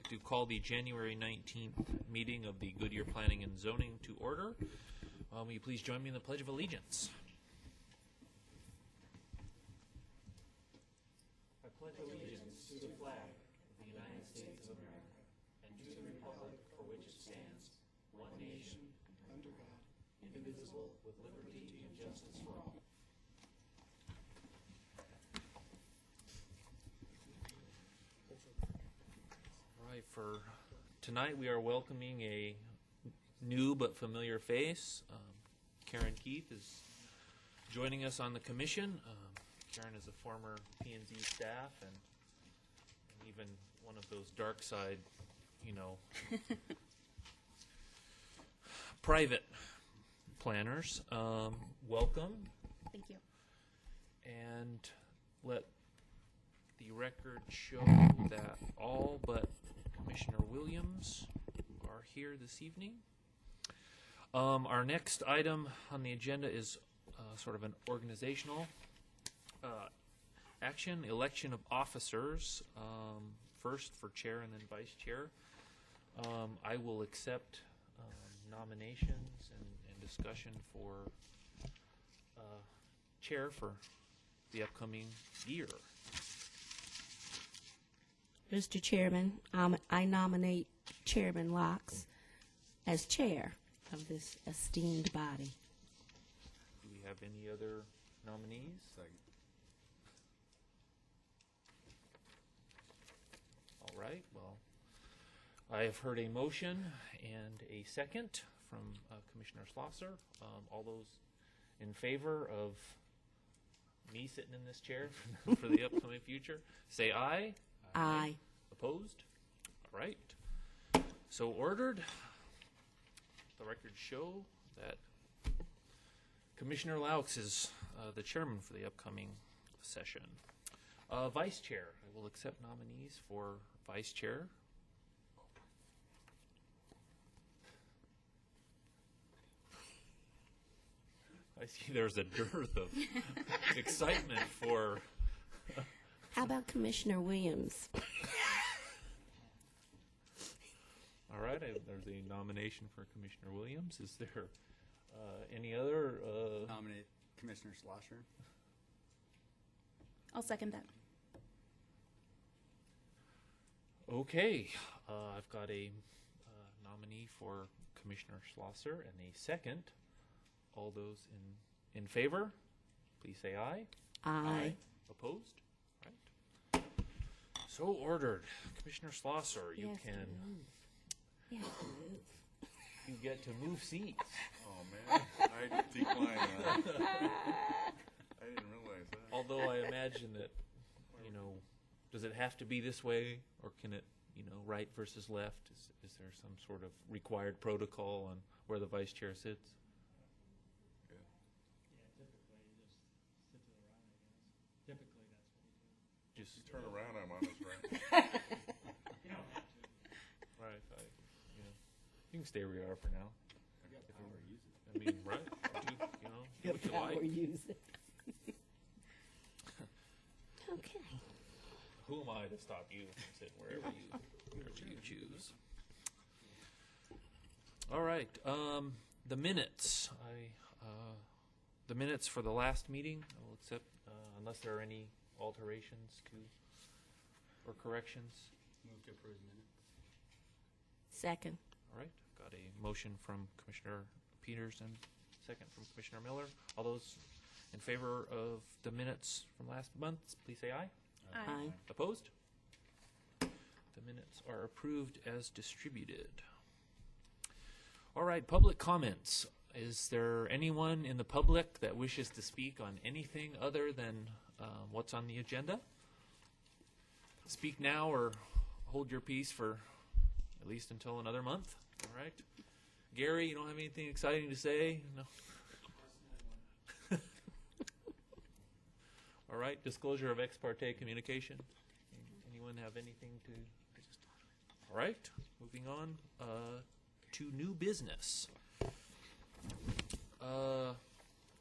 to call the January 19th meeting of the Goodyear Planning and Zoning to order. Will you please join me in the Pledge of Allegiance? I pledge allegiance to the flag of the United States of America and to the republic for which it stands, one nation, under God, indivisible, with liberty and justice for all. All right, for tonight we are welcoming a new but familiar face. Karen Keith is joining us on the commission. Karen is a former P&Z staff and even one of those dark side, private planners. Welcome. Thank you. And let the record show that all but Commissioner Williams are here this evening. Our next item on the agenda is sort of an organizational action, election of officers, first for chair and then vice chair. I will accept nominations and discussion for chair for the upcoming year. Mr. Chairman, I nominate Chairman Locks as chair of this esteemed body. Do we have any other nominees? Second. All right, well, I have heard a motion and a second from Commissioner Schlosser. All those in favor of me sitting in this chair for the upcoming future, say aye. Aye. Opposed? All right. So ordered. The records show that Commissioner Laux is the chairman for the upcoming session. Vice chair. I will accept nominees for vice chair. I see there's a dearth of excitement for... How about Commissioner Williams? All right, there's a nomination for Commissioner Williams. Is there any other? Nominate Commissioner Schlosser. I'll second that. Okay, I've got a nominee for Commissioner Schlosser and a second. All those in favor, please say aye. Aye. Opposed? Right. So ordered. Commissioner Schlosser, you Yes, can. Yes. You get to move seats. Oh, man. I decline that. I didn't realize that. Although I imagine that, does it have to be this way, or can it, right versus left? Is there some sort of required protocol on where the vice chair sits? Yeah. Typically you just sit to the right, I guess. Typically that's what we do. Just Turn around, I'm on his right. You don't have to. right. You can stay where you are for now. I got power, use it. I mean, right? Do what you like. Use it. Okay. Who am I to stop you from sitting wherever you choose? All right. The minutes. The minutes for the last meeting. I will accept unless there are any alterations to or corrections. Move to approve minutes. Second. All right. Got a motion from Commissioner Peters and second from Commissioner Miller. All those in favor of the minutes from last month, please say aye. Aye. Opposed? The minutes are approved as distributed. All right, public comments. Is there anyone in the public that wishes to speak on anything other than what's on the agenda? Speak now or hold your peace for at least until another month. All right. Gary, you don't have anything exciting to say? No. All right. Disclosure of ex parte communication. Anyone have anything to? All right. Moving on to new business.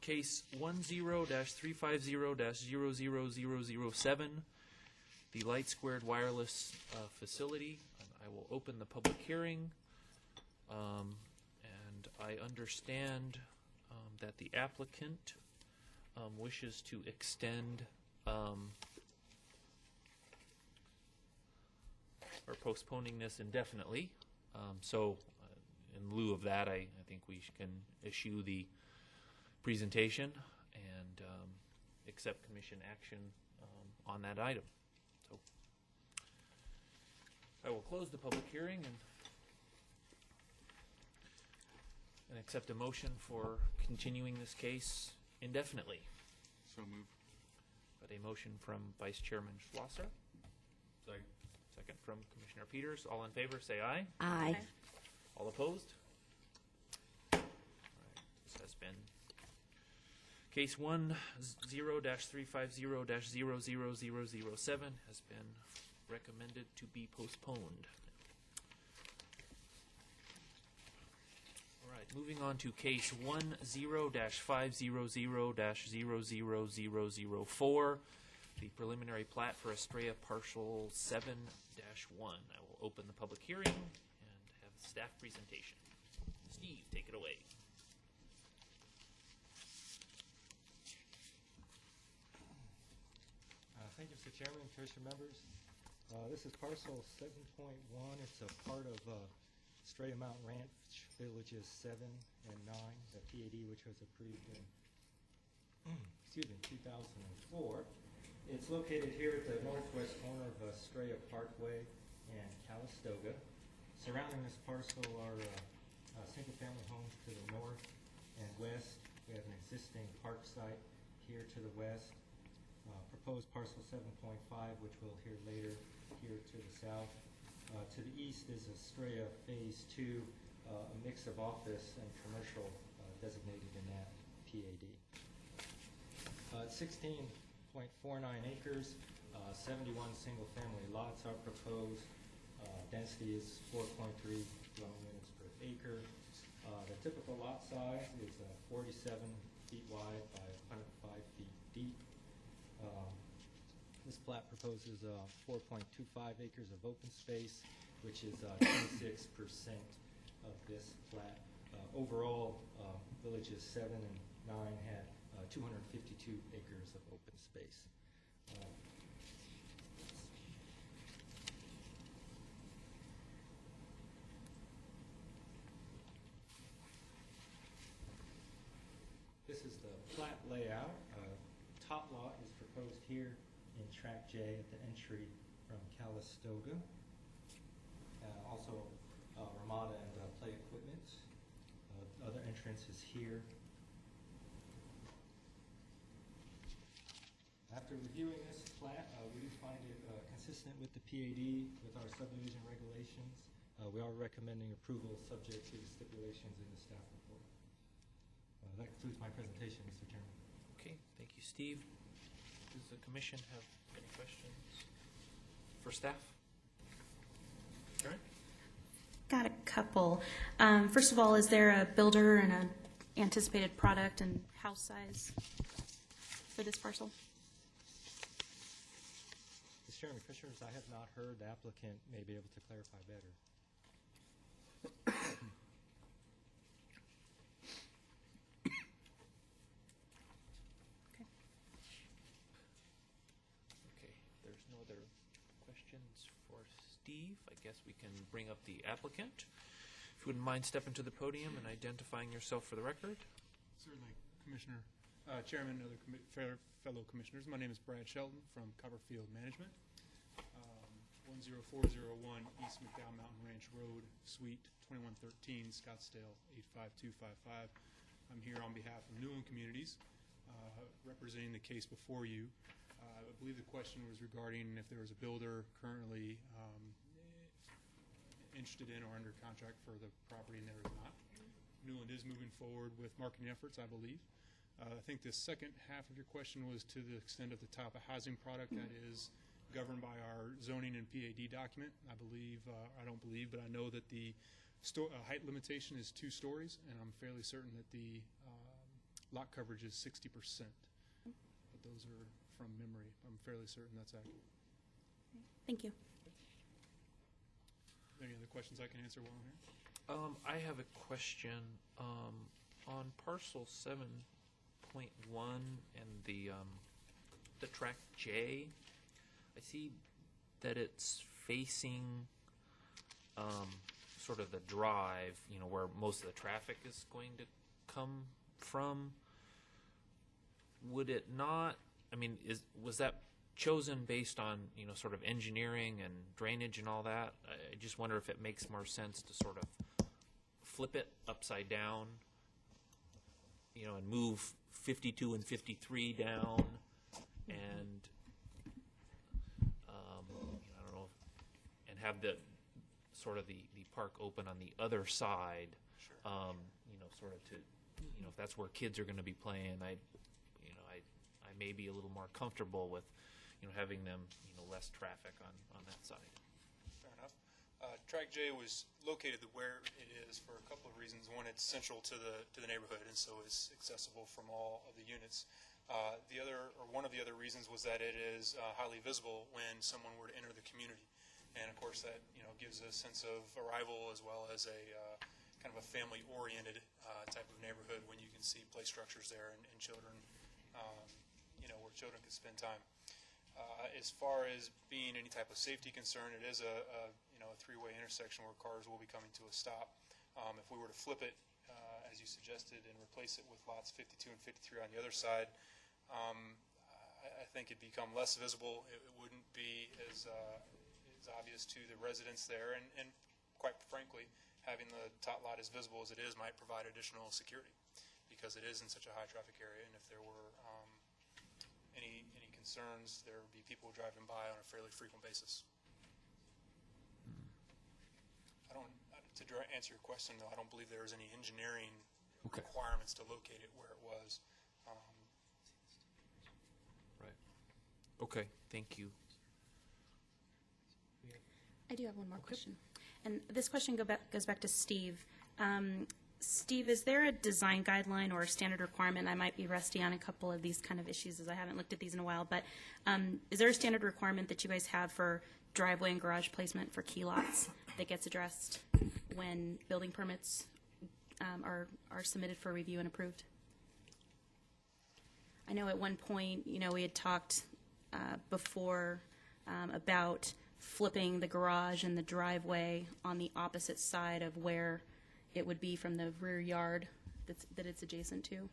Case 10-350-00007, the Light Squared Wireless Facility, an I will open the public hearing. And I understand that the applicant wishes to extend or postponing this indefinitely. So in lieu of that, I think we can eschew the presentation and accept commission action on that item. So I will close the public hearing and accept a motion for continuing this case indefinitely. So move. But a motion from Vice Chairman Schlosser, Second. second from Commissioner Peters. All in favor, say aye. Aye. All opposed? All right, this has been case 10-350-00007 has been recommended to be postponed. All right, moving on to case 10-500-00004, the preliminary plat for Estrella Parcel 7-1. I will open the public hearing and have staff presentation. Steve, take it away. Thank you, Mr. Chairman, Commissioner members. This is parcel 7.1. It's a part of Estrella Mountain Ranch Villages 7 and 9, the PAD, which was approved in 2004. It's located here at the northwest corner of Estrella Parkway and Calistoga. Surrounding this parcel are single-family homes to the north and west. We have an existing park site here to the west. Proposed parcel 7.5, which we'll hear later, here to the south. To the east is Estrella Phase 2, a mix of office and commercial designated in that PAD. 16.49 acres, 71 single-family lots are proposed. Density is 4.3 dwelling units per acre. The typical lot size is 47 feet wide by 105 feet deep. This plat proposes 4.25 acres of open space, which is 26% of this plat. Overall, villages 7 and 9 had 252 acres of open space. This is the plat layout. Top lot is proposed here in Track J at the entry from Calistoga. Also Ramada and Play Equipment. The other entrance is here. After reviewing this plat, we do find it consistent with the PAD, with our subdivision regulations. We are recommending approval subject to the stipulations in the staff report. That concludes my presentation, Mr. Chairman. Okay, thank you, Steve. Does the commission have any questions for staff? Karen? Got a couple. First of all, is there a builder and an anticipated product and house size for this parcel? Mr. Chairman, Commissioners, I have not heard. The applicant may be able to clarify better. Okay, there's no other questions for Steve. I guess we can bring up the applicant. If you wouldn't mind stepping to the podium and identifying yourself for the record. Certainly, Commissioner, Chairman, and other fellow commissioners. My name is Brad Shelton from Copperfield Management, 10401 East McDowell Mountain Ranch Road, Suite 2113, Scottsdale 85255. I'm here on behalf of Newland Communities, representing the case before you. I believe the question was regarding if there was a builder currently interested in or under contract for the property, and there is not. Newland is moving forward with marketing efforts, I believe. I think the second half of your question was to the extent of the type of housing product that is governed by our zoning and PAD document. I believe, I don't believe, but I know that the height limitation is 2 stories, and I'm fairly certain that the lot coverage is 60%. But those are from memory. I'm fairly certain that's accurate. Thank you. questions I can answer while I'm here. I have a question on parcel 7.1 and the track J. I see that it's facing sort of the drive, where most of the traffic is going to come from. Would it not? I mean, was that chosen based on sort of engineering and drainage and all that? I just wonder if it makes more sense to sort of flip it upside down, and move 52 and 53 down, and I don't know, and have the sort of the park open on the other side. Sure. Sort of to, if that's where kids are going to be playing, I may be a little more comfortable with, having them, less traffic on that side. Fair enough. Track J was located where it is for a couple of reasons. One, it's central to the neighborhood, and so it's accessible from all of the units. One of the other reasons was that it is highly visible when someone were to enter the community, and of course that gives a sense of arrival as well as a kind of a family-oriented type of neighborhood when you can see play structures there and children, where children can spend time. As far as being any type of safety concern, it is a three-way intersection where cars will be coming to a stop. If we were to flip it, as you suggested, and replace it with lots 52 and 53 on the other side, I think it'd become less visible. It wouldn't be as obvious to the residents there, and quite frankly, having the top lot as visible as it is might provide additional security because it is in such a high traffic area, and if there were any concerns, there would be people driving by on a fairly frequent basis. To answer your question, though, I don't believe there was any engineering requirements to locate it where it was. Right. Okay. Thank you. I do have one more question. And this question goes back to Steve. Steve, is there a design guideline or a standard requirement? I might be rusty on a couple of these kind of issues as I haven't looked at these in a while, but is there a standard requirement that you guys have for driveway and garage placement for key lots that gets addressed when building permits are submitted for review and approved? I know at one point, we had talked before about flipping the garage and the driveway on the opposite side of where it would be from the rear yard that it's adjacent to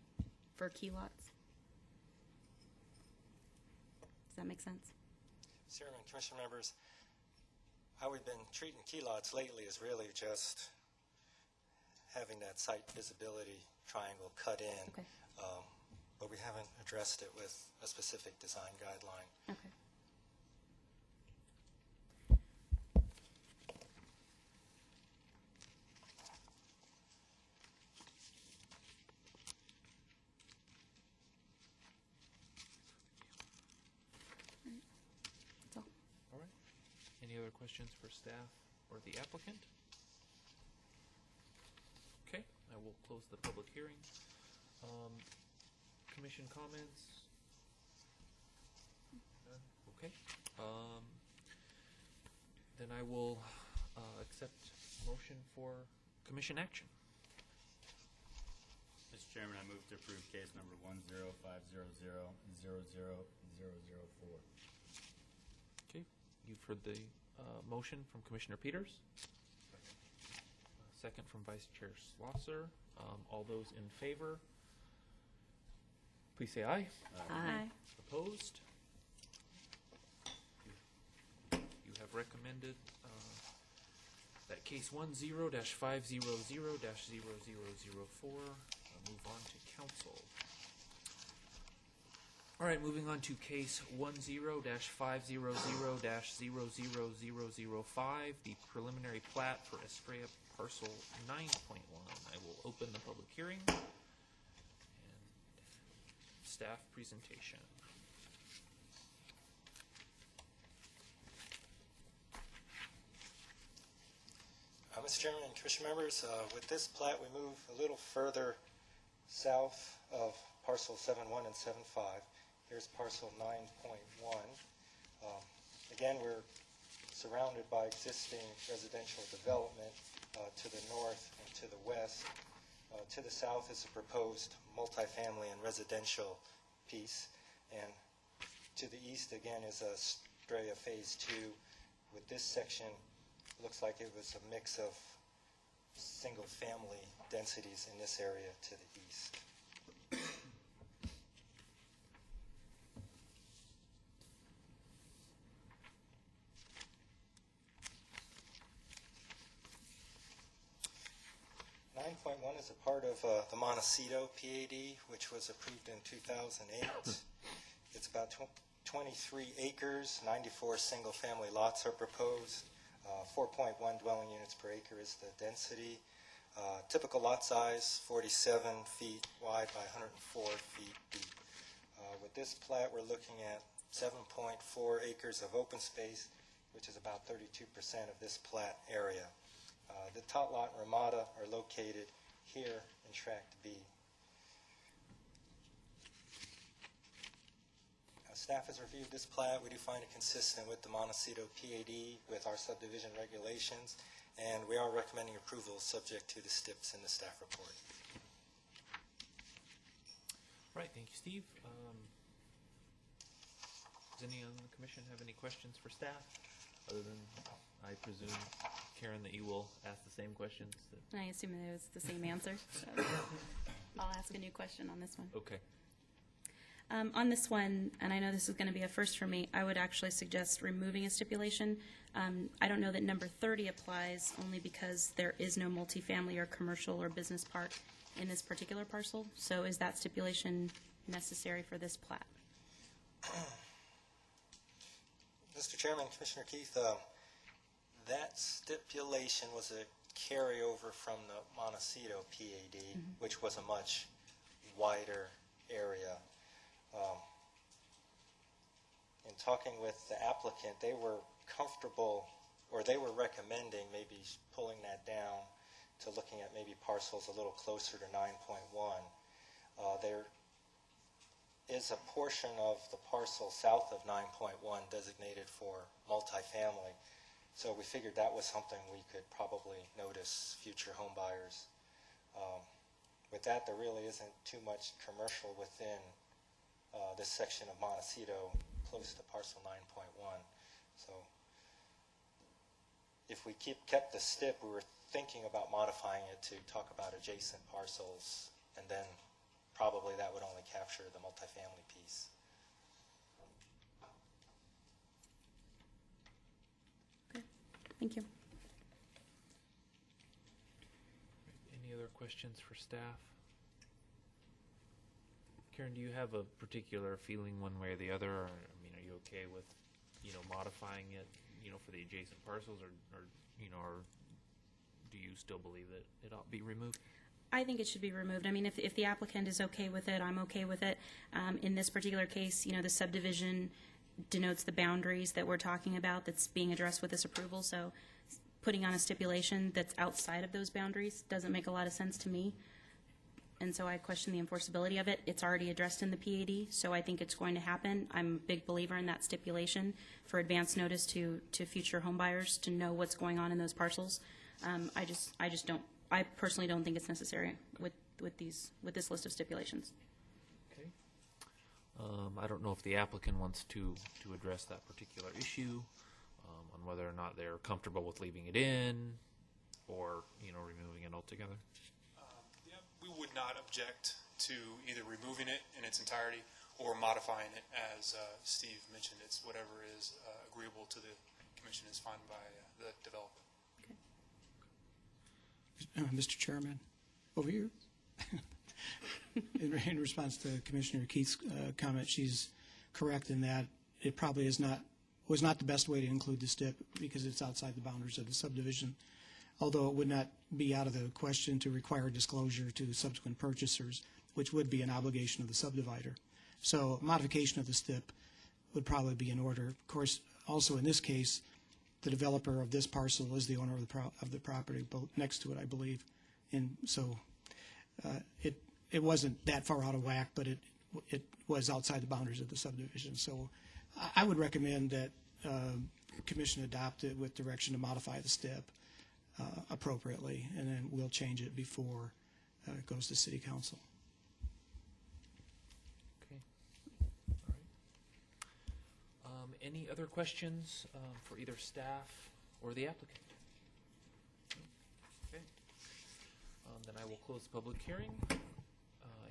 for key lots. Does that make sense? Chairman, Commission members, how we've been treating key lots lately is really just having that site visibility triangle cut in. Okay. But we haven't addressed it with a specific design guideline. Okay. That's all. All right. Any other questions for staff or the applicant? Okay, I will close the public hearing. Commission comments? None? Okay. Then I will accept motion for commission action. Mr. Chairman, I move to approve case number 10500-00004. Okay, you've heard the motion from Commissioner Peters. Second from Vice Chair Slosser. All those in favor, please say aye. Aye. Opposed? You have recommended that case 10-500-0004 move on to council. All right, moving on to case 10-500-00005, the preliminary plat for Estrella parcel 9.1. I will open the public hearing and staff presentation. Mr. Chairman and Commission members, with this plat, we move a little further south of parcel 7.1 and 7.5. Here's parcel 9.1. Again, we're surrounded by existing residential development to the north and to the west. To the south is a proposed multifamily and residential piece, and to the east again is Estrella Phase 2. With this section, looks like it was a mix of single-family densities in this area to the east. 9.1 is a part of the Montecito PAD, which was approved in 2008. It's about 23 acres, 94 single-family lots are proposed. 4.1 dwelling units per acre is the density. Typical lot size, 47 feet wide by 104 feet deep. With this plat, we're looking at 7.4 acres of open space, which is about 32% of this plat area. The Tot Lot and Ramada are located here in Tract B. Staff has reviewed this plat. We do find it consistent with the Montecito PAD, with our subdivision regulations, and we are recommending approval subject to the STIPs in the staff report. All right, thank you, Steve. Does any on the commission have any questions for staff? Other than, I presume, Karen, that you will ask the same questions? I assume it was the same answer. So I'll ask a new question on this one. Okay. On this one, and I know this is going to be a first for me, I would actually suggest removing a stipulation. I don't know that number 30 applies only because there is no multifamily or commercial or business park in this particular parcel. So is that stipulation necessary for this plat? Mr. Chairman, Commissioner Keith, that stipulation was a carryover from the Montecito PAD, which was a much wider area. In talking with the applicant, they were comfortable, or they were recommending maybe pulling that down to looking at maybe parcels a little closer to 9.1. There is a portion of the parcel south of 9.1 designated for multifamily, so we figured that was something we could probably notice future home buyers. With that, there really isn't too much commercial within this section of Montecito close to parcel 9.1. So if we kept the STIP, we were thinking about modifying it to talk about adjacent parcels, and then probably that would only capture the multifamily piece. Okay, thank you. Any other questions for staff? Karen, do you have a particular feeling one way or the other? Or, I mean, are you okay with, modifying it, for the adjacent parcels, or do you still believe that it ought to be removed? I think it should be removed. I mean, if the applicant is okay with it, I'm okay with it. In this particular case, the subdivision denotes the boundaries that we're talking about that's being addressed with this approval, so putting on a stipulation that's outside of those boundaries doesn't make a lot of sense to me. And so I question the enforceability of it. It's already addressed in the PAD, so I think it's going to happen. I'm a big believer in that stipulation for advance notice to future home buyers to know what's going on in those parcels. I personally don't think it's necessary with this list of stipulations. Okay. I don't know if the applicant wants to address that particular issue, on whether or not they're comfortable with leaving it in, or removing it altogether. We would not object to either removing it in its entirety or modifying it, as Steve mentioned. It's whatever is agreeable to the commission is fine by the developer. Mr. Chairman, over here. in response to Commissioner Keith's comment, she's correct in that it probably was not the best way to include the STIP because it's outside the boundaries of the subdivision, although it would not be out of the question to require disclosure to subsequent purchasers, which would be an obligation of the subdivider. So modification of the STIP would probably be in order. Of course, also in this case, the developer of this parcel is the owner of the property next to it, I believe. And so it wasn't that far out of whack, but it was outside the boundaries of the subdivision. So I would recommend that commission adopt it with direction to modify the STIP appropriately, and then we'll change it before it goes to city council. Okay. All right. Any other questions for either staff or the applicant? Okay. Then I will close the public hearing.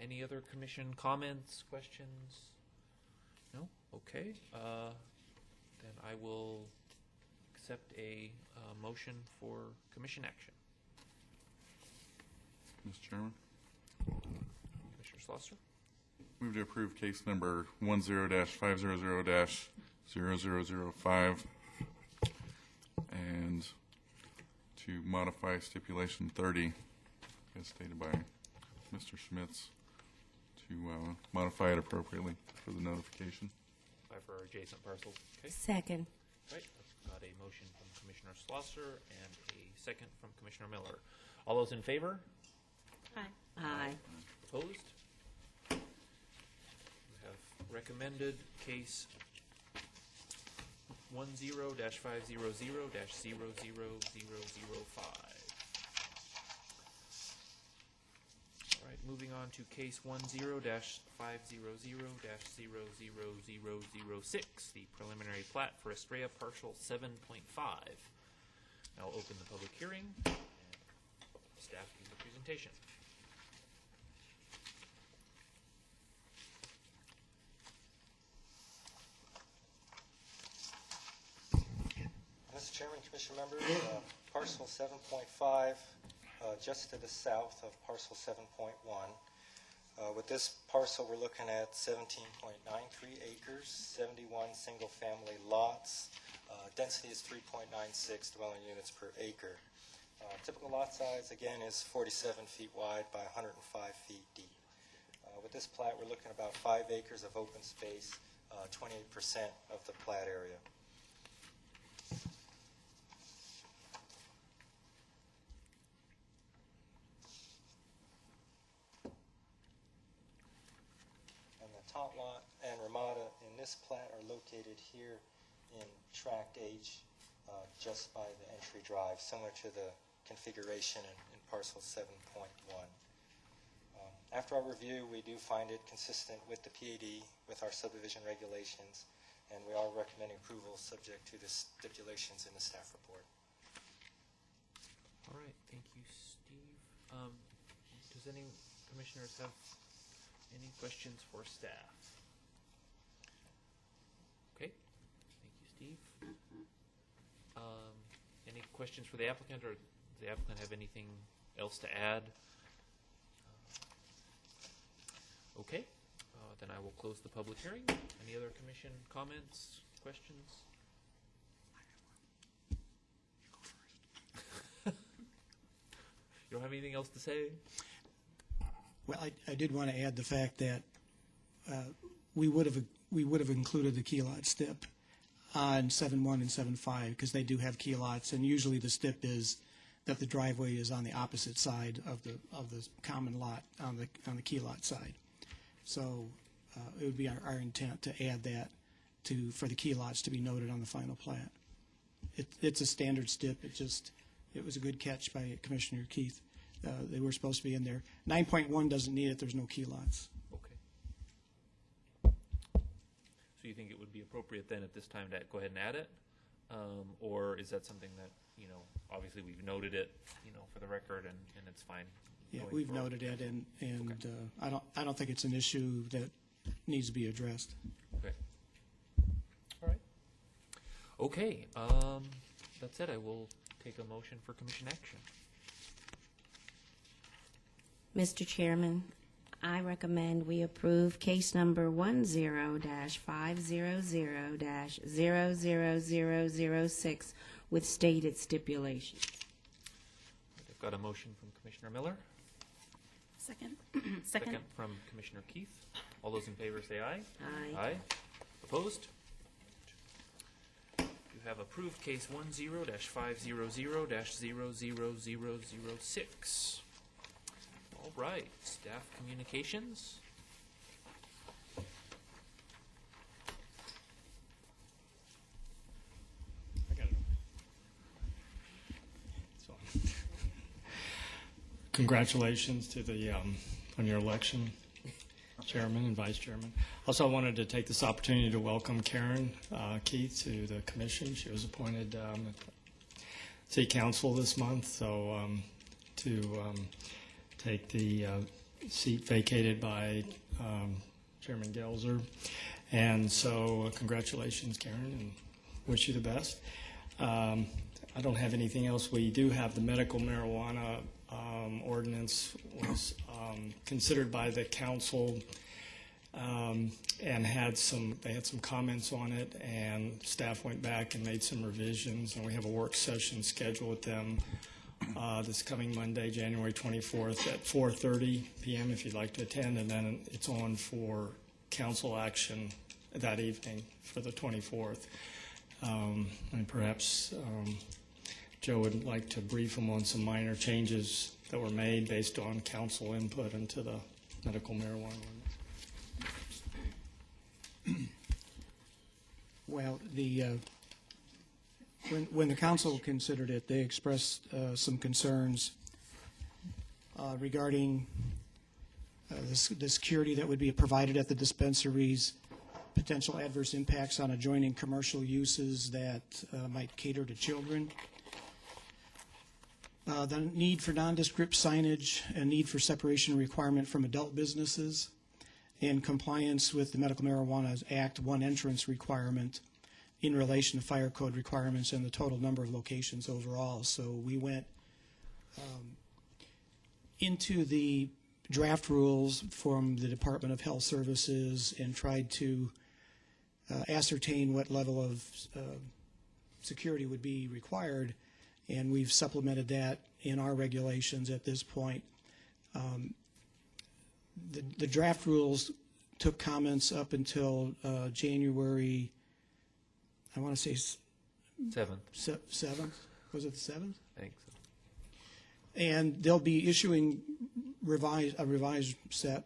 Any other commission comments, questions? No? Okay. Then I will accept a motion for commission action. Mr. Chairman, Commissioner Slosser? move to approve case number 10-500-0005 and to modify stipulation 30 as stated by Mr. Schmitz to modify it appropriately for the notification. For adjacent parcels. Okay. Second. Right. I've got a motion from Commissioner Slosser and a second from Commissioner Miller. All those in favor? Aye. Aye. Opposed? We have recommended case 10-500-00005. All right, moving on to case 10-500-00006, the preliminary plat for Estrella Partial 7.5. Now open the public hearing and staff give the presentation. Mr. Chairman, Commission members, parcel 7.5, just to the south of parcel 7.1. With this parcel, we're looking at 17.93 acres, 71 single-family lots. Density is 3.96 dwelling units per acre. Typical lot size, again, is 47 feet wide by 105 feet deep. With this plat, we're looking at about 5 acres of open space, 28% of the plat area. Top lot and Ramada in this plat are located here in Tract H, just by the entry drive, similar to the configuration in parcel 7.1. After our review, we do find it consistent with the PAD, with our subdivision regulations, and we are recommending approval subject to the stipulations in the staff report. All right, thank you, Steve. Does any commissioners have any questions for staff? Okay, thank you, Steve. Any questions for the applicant, or does the applicant have anything else to add? Okay, then I will close the public hearing. Any other commission comments, questions? You don't have anything else to say? Well, I did want to add the fact that we would have included the key lot STIP on 7.1 and 7.5 because they do have key lots, and usually the STIP is that the driveway is on the opposite side of the common lot on the key lot side. So it would be our intent to add that for the key lots to be noted on the final plat. It's a standard STIP. It was a good catch by Commissioner Keith. They were supposed to be in there. 9.1 doesn't need it. There's no key lots. Okay. So you think it would be appropriate then at this time to go ahead and add it? Or is that something that, obviously we've noted it, for the record and it's fine? Yeah, going we've forward? noted it, and Okay. I don't think it's an issue that needs to be addressed. Okay. All right. Okay, that said, I will take a motion for commission action. Mr. Chairman, I recommend we approve case number 10-500-00006 with stated stipulations. I've got a motion from Commissioner Miller. Second. Second from Commissioner Keith. All those in favor say aye. Aye. Aye. Opposed? You have approved case 10-500-00006. All right, staff communications. congratulations to the on your election, Chairman and Vice Chairman. Also, I wanted to take this opportunity to welcome Karen Keith to the commission. She was appointed City Council this month, so to take the seat vacated by Chairman Gelzer. And so congratulations, Karen, and wish you the best. I don't have anything else. We do have the medical marijuana ordinance was considered by the council and they had some comments on it, and staff went back and made some revisions, and we have a work session scheduled with them this coming Monday, January 24th at 4:30 p.m. if you'd like to attend, and then it's on for council action that evening for the 24th. And perhaps Joe would like to brief them on some minor changes that were made based on council input into the medical marijuana ordinance. Well, when the council considered it, they expressed some concerns regarding the security that would be provided at the dispensaries, potential adverse impacts on adjoining commercial uses that might cater to children, the need for nondescript signage, a need for separation requirement from adult businesses, and compliance with the Medical Marijuana Act one entrance requirement in relation to fire code requirements and the total number of locations overall. So we went into the draft rules from the Department of Health Services and tried to ascertain what level of security would be required, and we've supplemented that in our regulations at this point. The draft rules took comments up until January, I want to say 7th. Was it the 7th? I think so. And they'll be issuing a revised set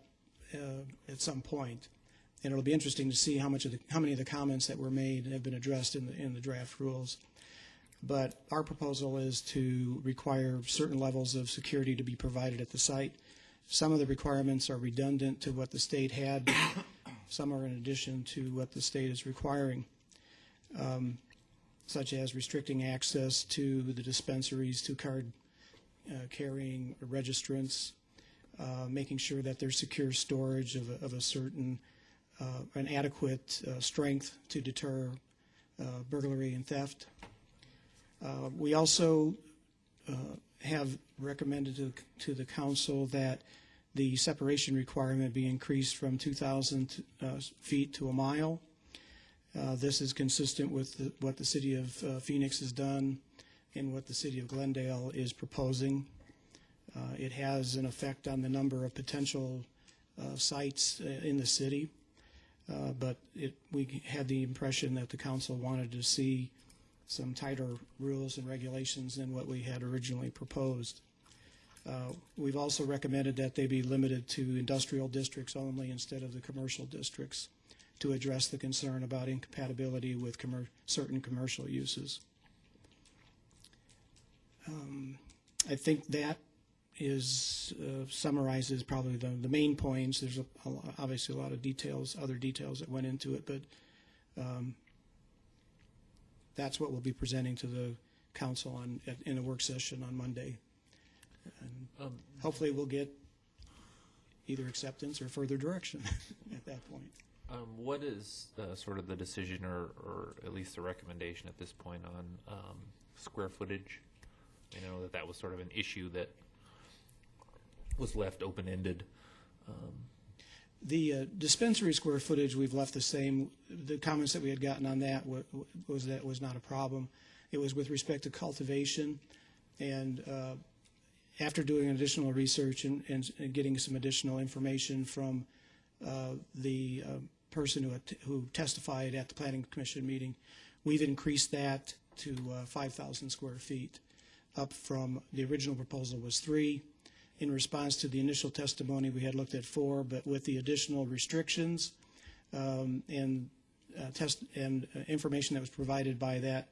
at some point, and it'll be interesting to see how many of the comments that were made have been addressed in the draft rules. But our proposal is to require certain levels of security to be provided at the site. Some of the requirements are redundant to what the state had. But some are in addition to what the state is requiring, such as restricting access to the dispensaries, to card carrying registrants, making sure that there's secure storage of a certain, an adequate strength to deter burglary and theft. We also have recommended to the council that the separation requirement be increased from 2,000 feet to a mile. This is consistent with what the city of Phoenix has done and what the city of Glendale is proposing. It has an effect on the number of potential sites in the city, but we had the impression that the council wanted to see some tighter rules and regulations than what we had originally proposed. We've also recommended that they be limited to industrial districts only instead of the commercial districts to address the concern about incompatibility with certain commercial uses. I think that summarizes probably the main points. There's obviously a lot of details, other details that went into it, but that's what we'll be presenting to the council in a work session on Monday. And hopefully we'll get either acceptance or further direction at that point. What is sort of the decision or at least the recommendation at this point on square footage? I know that was sort of an issue that was left open-ended. The dispensary square footage we've left the same. The comments that we had gotten on that was not a problem. It was with respect to cultivation, and after doing additional research and getting some additional information from the person who testified at the Planning Commission meeting, we've increased that to 5,000 square feet, up from the original proposal was 3. In response to the initial testimony, we had looked at 4, but with the additional restrictions and information that was provided by that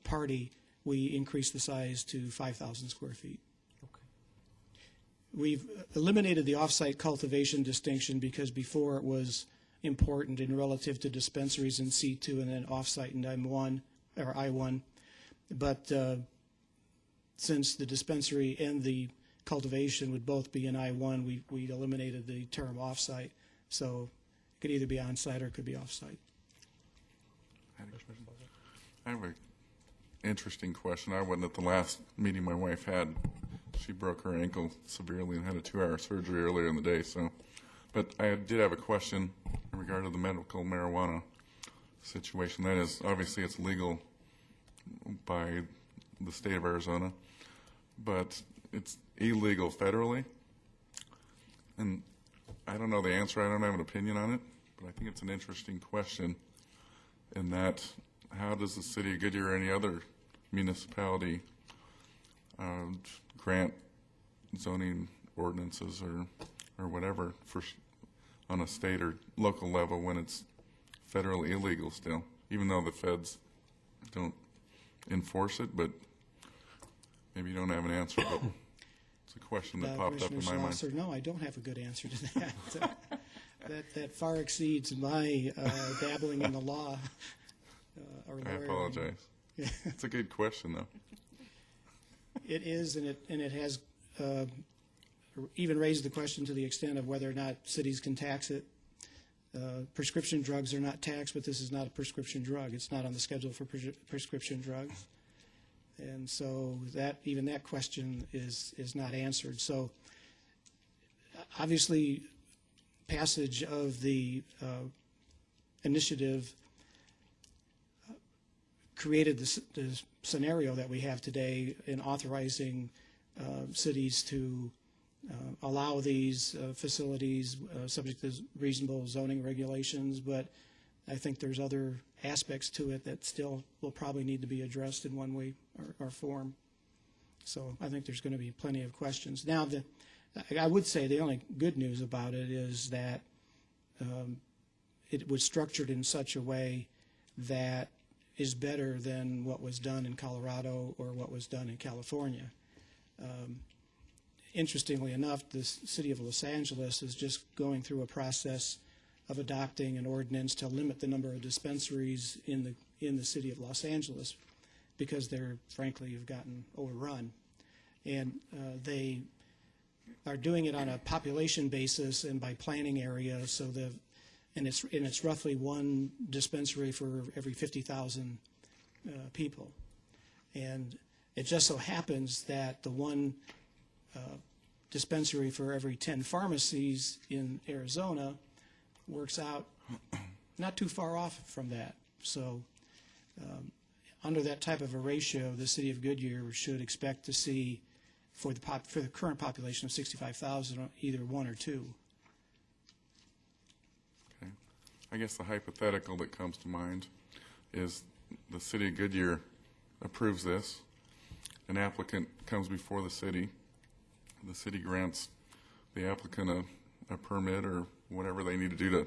party, we increased the size to 5,000 square feet. Okay. we've eliminated the off-site cultivation distinction because before it was important in relative to dispensaries in C2 and then off-site in M1 or I1. But since the dispensary and the cultivation would both be in I1, we eliminated the term off-site. So it could either be on-site or it could be off-site. I have an interesting question. I wasn't at the last meeting my wife had. She broke her ankle severely and had a 2-hour surgery earlier in the day. So, but I did have a question in regard to the medical marijuana situation. That is, obviously, it's legal by the state of Arizona, but it's illegal federally. And I don't know the answer. I don't have an opinion on it, but I think it's an interesting question. In that, how does the city of Goodyear or any other municipality grant zoning ordinances or whatever for on a state or local level when it's federally illegal still, even though the feds don't enforce it? But maybe you don't have an answer, but it's a question that popped up in my mind. Schlosser, no, I don't have a good answer to that. That far exceeds my dabbling in the law. Or I apologize. Yeah. It's a good question, though. It is, and it has even raised the question to the extent of whether or not cities can tax it. Prescription drugs are not taxed, but this is not a prescription drug. It's not on the schedule for prescription drugs. And so even that question is not answered. So obviously, passage of the initiative created the scenario that we have today in authorizing cities to allow these facilities subject to reasonable zoning regulations, but I think there's other aspects to it that still will probably need to be addressed in one way or form. So I think there's going to be plenty of questions. Now, I would say the only good news about it is that it was structured in such a way that is better than what was done in Colorado or what was done in California. Interestingly enough, the city of Los Angeles is just going through a process of adopting an ordinance to limit the number of dispensaries in the city of Los Angeles because they're frankly have gotten overrun. And they are doing it on a population basis and by planning area, so it's roughly one dispensary for every 50,000 people. And it just so happens that the one dispensary for every 10 pharmacies in Arizona works out not too far off from that. So under that type of a ratio, the city of Goodyear should expect to see, for the current population of 65,000, either one or two. Okay. I guess the hypothetical that comes to mind is the city of Goodyear approves this. An applicant comes before the city grants the applicant a permit or whatever they need to do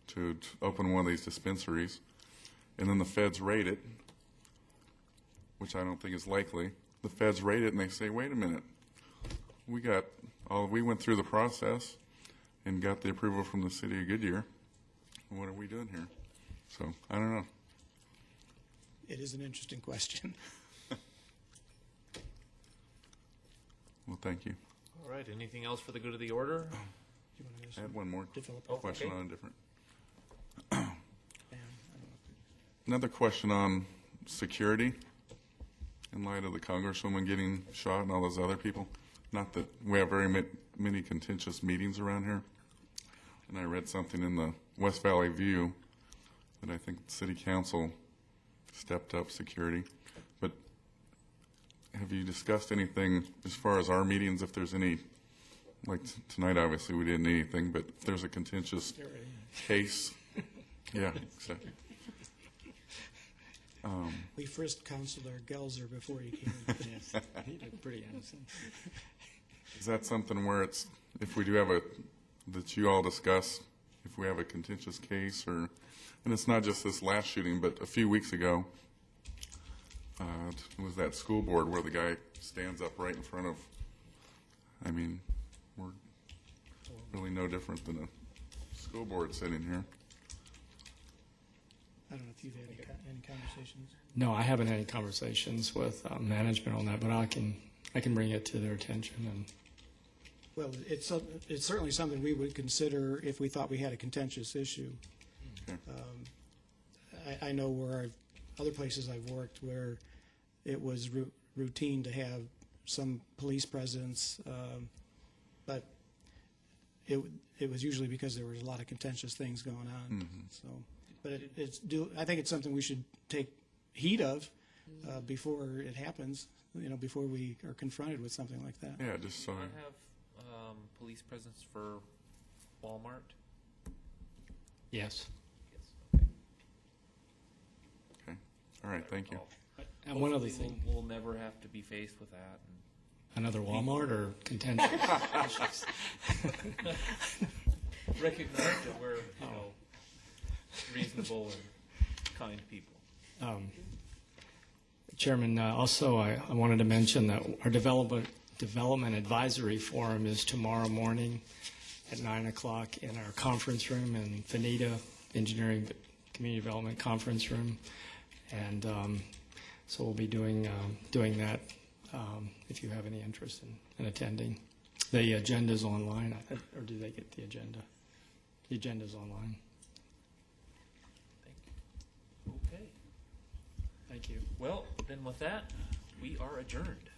to open one of these dispensaries, and then the feds rate it, which I don't think is likely. The feds rate it and they say, wait a minute, we went through the process and got the approval from the city of Goodyear. What are we doing here? So I don't know. It is an interesting question. Well, thank you. All right, anything else for the good of the order? I had one more question okay. on a different. Another question on security in light of the congresswoman getting shot and all those other people. Not that we have very many contentious meetings around here. And I read something in the West Valley View that I think the city council stepped up security. But have you discussed anything as far as our meetings, if there's any, like tonight obviously we didn't need anything, but if there's a contentious case, yeah, exactly. We frisked Councilor Gelzer before he came in. Yes, he did pretty innocent. Is that something where it's, if we do have that you all discuss, if we have a contentious case, or, and it's not just this last shooting, but a few weeks ago, it was that school board where the guy stands up right in front of, We're really no different than a school board sitting here. I don't know if you've had any conversations. No, I haven't had any conversations with management on that, but I can bring it to their attention. And Well, it's certainly something we would consider if we thought we had a contentious issue. Okay. I know where other places I've worked where it was routine to have some police presence, but it was usually because there was a lot of contentious things going on. So, but I think it's something we should take heed of before it happens. Before we are confronted with something like that. Yeah, just so. I have police presence for Walmart. yes. Yes. Okay. Okay. All right. Thank you. And one other Hopefully thing, we'll never have to be faced with that. another Walmart or contentious issues? And recognize that we're, reasonable and kind people. Chairman, also I wanted to mention that our development advisory forum is tomorrow morning at 9 o'clock in our conference room in Finita Engineering Community Development Conference Room, and so we'll be doing that if you have any interest in attending. The agenda's online, or do they get the agenda? The agenda's online. Thank you. Okay. Thank you. Well, then with that, we are adjourned.